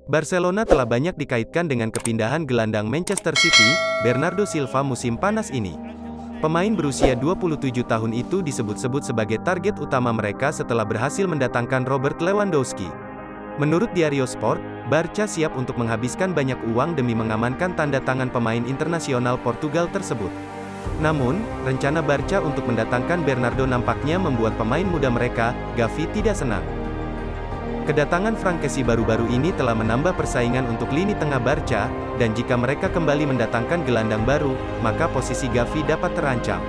Barcelona telah banyak dikaitkan dengan kepindahan gelandang Manchester City, Bernardo Silva musim panas ini. Pemain berusia 27 tahun itu disebut-sebut sebagai target utama mereka setelah berhasil mendatangkan Robert Lewandowski. Menurut Diario Sport, Barca siap untuk menghabiskan banyak uang demi mengamankan tanda tangan pemain internasional Portugal tersebut. Namun, rencana Barca untuk mendatangkan Bernardo nampaknya membuat pemain muda mereka, Gavi, tidak senang. Kedatangan Frank Kessie baru-baru ini telah menambah persaingan untuk lini tengah Barca, dan jika mereka kembali mendatangkan gelandang baru, maka posisi Gavi dapat terancam.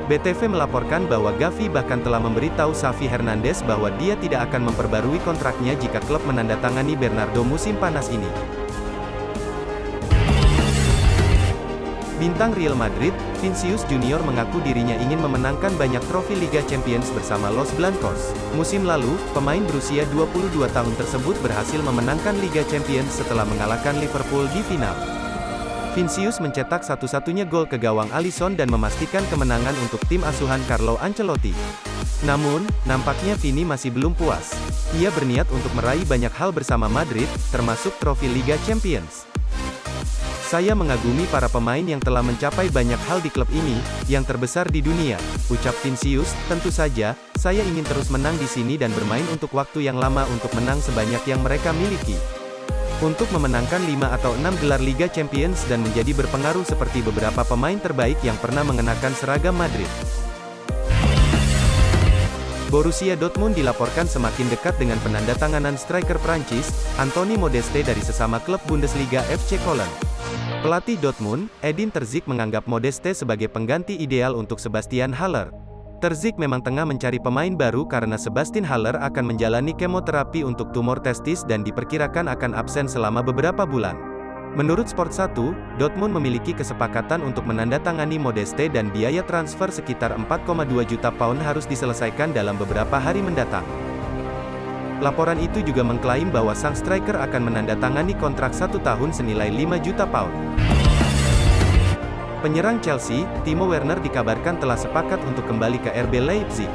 BTV melaporkan bahwa Gavi bahkan telah memberitahu Xavi Hernandez bahwa dia tidak akan memperbarui kontraknya jika klub menandatangani Bernardo musim panas ini. Bintang Real Madrid, Vinicius Junior mengaku dirinya ingin memenangkan banyak trofi Liga Champions bersama Los Blancos. Musim lalu, pemain berusia 22 tahun tersebut berhasil memenangkan Liga Champions setelah mengalahkan Liverpool di final. Vinicius mencetak satu-satunya gol ke gawang Alisson dan memastikan kemenangan untuk tim asuhan Carlo Ancelotti. Namun, nampaknya Vini masih belum puas. Ia berniat untuk meraih banyak hal bersama Madrid, termasuk trofi Liga Champions. Saya mengagumi para pemain yang telah mencapai banyak hal di klub ini, yang terbesar di dunia, ucap Vinicius. Tentu saja, saya ingin terus menang di sini dan bermain untuk waktu yang lama untuk menang sebanyak yang mereka miliki. Untuk memenangkan 5 atau 6 gelar Liga Champions dan menjadi berpengaruh seperti beberapa pemain terbaik yang pernah mengenakan seragam Madrid. Borussia Dortmund dilaporkan semakin dekat dengan penandatanganan striker Prancis, Anthony Modeste dari sesama klub Bundesliga FC Köln. Pelatih Dortmund, Edin Terzic menganggap Modeste sebagai pengganti ideal untuk Sebastian Haller. Terzic memang tengah mencari pemain baru karena Sebastian Haller akan menjalani kemoterapi untuk tumor testis dan diperkirakan akan absen selama beberapa bulan. Menurut Sport 1, Dortmund memiliki kesepakatan untuk menandatangani Modeste dan biaya transfer sekitar 4,2 juta pound harus diselesaikan dalam beberapa hari mendatang. Laporan itu juga mengklaim bahwa sang striker akan menandatangani kontrak 1 tahun senilai 5 juta pound. Penyerang Chelsea, Timo Werner dikabarkan telah sepakat untuk kembali ke RB Leipzig.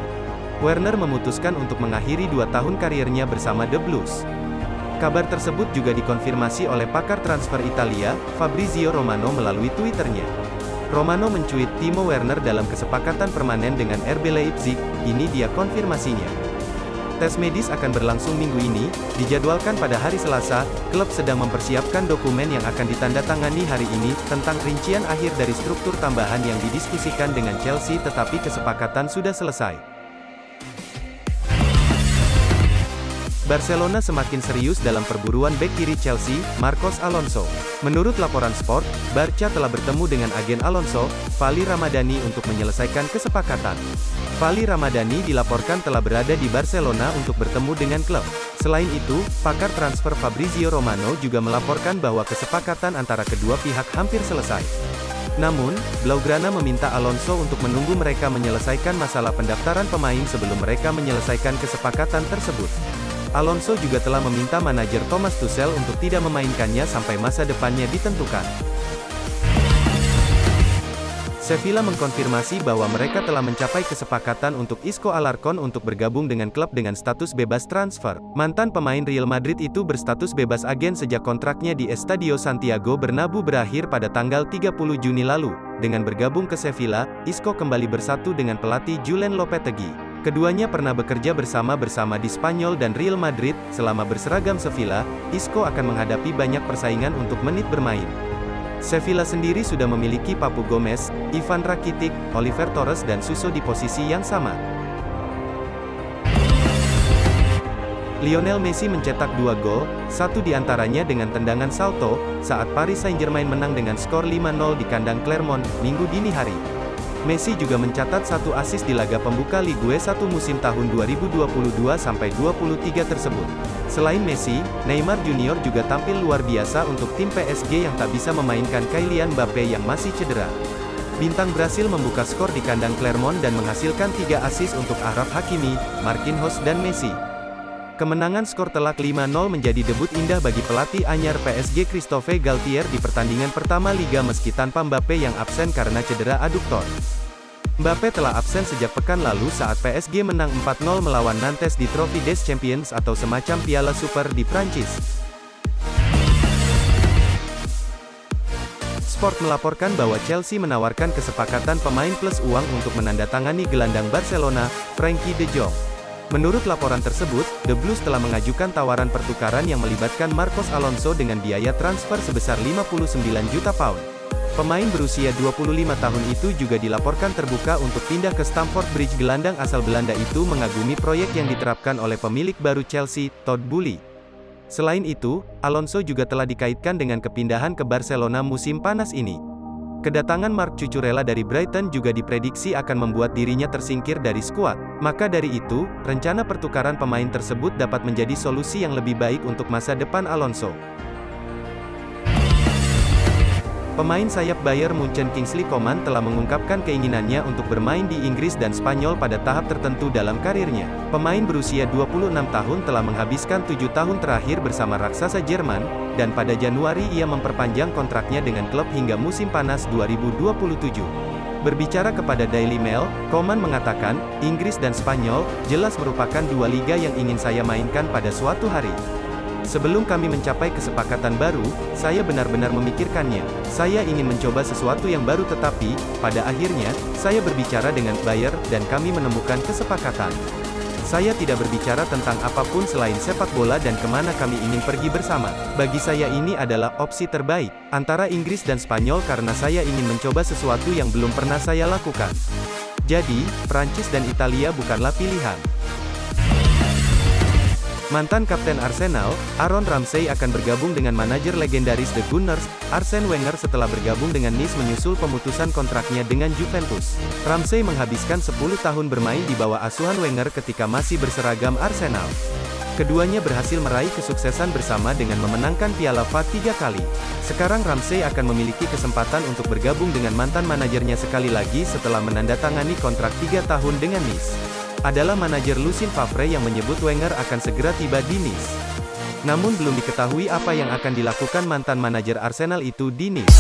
Werner memutuskan untuk mengakhiri 2 tahun karirnya bersama The Blues. Kabar tersebut juga dikonfirmasi oleh pakar transfer Italia, Fabrizio Romano melalui Twitternya. Romano mencuit Timo Werner dalam kesepakatan permanen dengan RB Leipzig, ini dia konfirmasinya. Tes medis akan berlangsung minggu ini, dijadwalkan pada hari Selasa. Klub sedang mempersiapkan dokumen yang akan ditandatangani hari ini, tentang rincian akhir dari struktur tambahan yang didiskusikan dengan Chelsea tetapi kesepakatan sudah selesai. Barcelona semakin serius dalam perburuan bek kiri Chelsea, Marcos Alonso. Menurut laporan Sport, Barca telah bertemu dengan agen Alonso, Fali Ramadani untuk menyelesaikan kesepakatan. Fali Ramadani dilaporkan telah berada di Barcelona untuk bertemu dengan klub. Selain itu, pakar transfer Fabrizio Romano juga melaporkan bahwa kesepakatan antara kedua pihak hampir selesai. Namun, Blaugrana meminta Alonso untuk menunggu mereka menyelesaikan masalah pendaftaran pemain sebelum mereka menyelesaikan kesepakatan tersebut. Alonso juga telah meminta manajer Thomas Tuchel untuk tidak memainkannya sampai masa depannya ditentukan. Sevilla mengkonfirmasi bahwa mereka telah mencapai kesepakatan untuk Isco Alarcón untuk bergabung dengan klub dengan status bebas transfer. Mantan pemain Real Madrid itu berstatus bebas agen sejak kontraknya di Estadio Santiago Bernabéu berakhir pada tanggal 30 Juni lalu. Dengan bergabung ke Sevilla, Isco kembali bersatu dengan pelatih Julen Lopetegui. Keduanya pernah bekerja bersama di Spanyol dan Real Madrid. Selama berseragam Sevilla, Isco akan menghadapi banyak persaingan untuk menit bermain. Sevilla sendiri sudah memiliki Papu Gomez, Ivan Rakitic, Oliver Torres dan Suso di posisi yang sama. Lionel Messi mencetak 2 gol, satu diantaranya dengan tendangan salto, saat Paris Saint-Germain menang dengan skor 5-0 di kandang Clermont, Minggu dini hari. Messi juga mencatat 1 assist di laga pembuka Ligue 1 musim tahun 2022-23 tersebut. Selain Messi, Neymar Junior juga tampil luar biasa untuk tim PSG yang tak bisa memainkan Kylian Mbappe yang masih cedera. Bintang Brasil membuka skor di kandang Clermont dan menghasilkan 3 assist untuk Achraf Hakimi, Marquinhos dan Messi. Kemenangan skor telak 5-0 menjadi debut indah bagi pelatih anyar PSG Christophe Galtier di pertandingan pertama Liga meski tanpa Mbappe yang absen karena cedera aduktor. Mbappe telah absen sejak pekan lalu saat PSG menang 4-0 melawan Nantes di Trophée des Champions atau semacam Piala Super di Prancis. Sport melaporkan bahwa Chelsea menawarkan kesepakatan pemain plus uang untuk menandatangani gelandang Barcelona, Frenkie de Jong. Menurut laporan tersebut, The Blues telah mengajukan tawaran pertukaran yang melibatkan Marcos Alonso dengan biaya transfer sebesar 59 juta pound. Pemain berusia 25 tahun itu juga dilaporkan terbuka untuk pindah ke Stamford Bridge. Gelandang asal Belanda itu mengagumi proyek yang diterapkan oleh pemilik baru Chelsea, Todd Boehly. Selain itu, Alonso juga telah dikaitkan dengan kepindahan ke Barcelona musim panas ini. Kedatangan Marc Cucurella dari Brighton juga diprediksi akan membuat dirinya tersingkir dari skuad. Maka dari itu, rencana pertukaran pemain tersebut dapat menjadi solusi yang lebih baik untuk masa depan Alonso. Pemain sayap Bayern Munchen Kingsley Coman telah mengungkapkan keinginannya untuk bermain di Inggris dan Spanyol pada tahap tertentu dalam karirnya. Pemain berusia 26 tahun telah menghabiskan 7 tahun terakhir bersama raksasa Jerman, dan pada Januari ia memperpanjang kontraknya dengan klub hingga musim panas 2027. Berbicara kepada Daily Mail, Coman mengatakan, "Inggris dan Spanyol, jelas merupakan dua liga yang ingin saya mainkan pada suatu hari. Sebelum kami mencapai kesepakatan baru, saya benar-benar memikirkannya. Saya ingin mencoba sesuatu yang baru tetapi, pada akhirnya, saya berbicara dengan Bayern dan kami menemukan kesepakatan. Saya tidak berbicara tentang apapun selain sepak bola dan kemana kami ingin pergi bersama. Bagi saya ini adalah opsi terbaik, antara Inggris dan Spanyol karena saya ingin mencoba sesuatu yang belum pernah saya lakukan. Jadi, Prancis dan Italia bukanlah pilihan." Mantan kapten Arsenal, Aaron Ramsey akan bergabung dengan manajer legendaris The Gunners, Arsene Wenger setelah bergabung dengan Nice menyusul pemutusan kontraknya dengan Juventus. Ramsey menghabiskan 10 tahun bermain di bawah asuhan Wenger ketika masih berseragam Arsenal. Keduanya berhasil meraih kesuksesan bersama dengan memenangkan Piala FA 3 kali. Sekarang Ramsey akan memiliki kesempatan untuk bergabung dengan mantan manajernya sekali lagi setelah menandatangani kontrak 3 tahun dengan Nice. Adalah manajer Lucien Favre yang menyebut Wenger akan segera tiba di Nice. Namun belum diketahui apa yang akan dilakukan mantan manajer Arsenal itu di Nice.